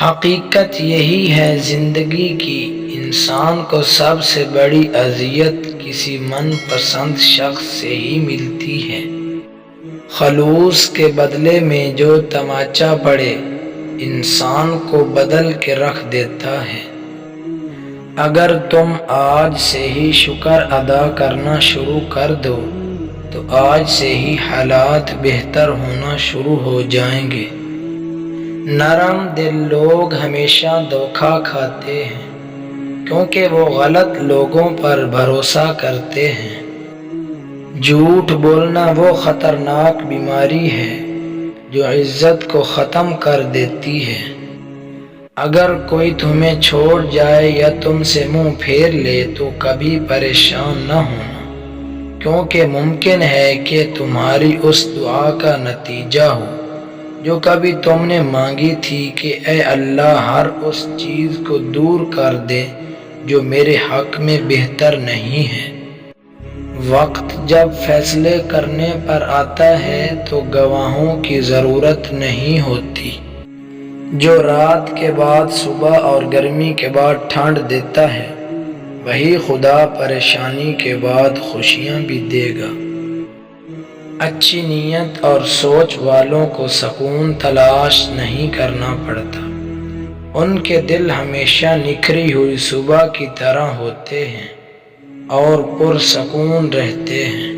حقیقت یہی ہے زندگی کی، انسان کو سب سے بڑی اذیت کسی من پسند شخص سے ہی ملتی ہے۔ خلوص کے بدلے میں جو تماچا پڑے انسان کو بدل کے رکھ دیتا ہے۔ اگر تم آج سے ہی شکر ادا کرنا شروع کر دو تو آج سے ہی حالات بہتر ہونا شروع ہو جائیں گے۔ نرم دل لوگ ہمیشہ دھوکہ کھاتے ہیں کیونکہ وہ غلط لوگوں پر بھروسہ کرتے ہیں۔ جھوٹ بولنا وہ خطرناک بیماری ہے جو عزت کو ختم کر دیتی ہے۔ اگر کوئی تمہیں چھوڑ جائے یا تم سے منہ پھیر لے تو کبھی پریشان نہ ہونا، کیونکہ ممکن ہے کہ تمہاری اس دعا کا نتیجہ ہو جو کبھی تم نے مانگی تھی کہ اے اللہ ہر اس چیز کو دور کر دے جو میرے حق میں بہتر نہیں ہے۔ وقت جب فیصلے کرنے پر آتا ہے تو گواہوں کی ضرورت نہیں ہوتی۔ جو رات کے بعد صبح اور گرمی کے بعد ٹھنڈ دیتا ہے وہی خدا پریشانی کے بعد خوشیاں بھی دے گا۔ اچھی نیت اور سوچ والوں کو سکون تلاش نہیں کرنا پڑتا، ان کے دل ہمیشہ نکھری ہوئی صبح کی طرح ہوتے ہیں اور پرسکون رہتے ہیں۔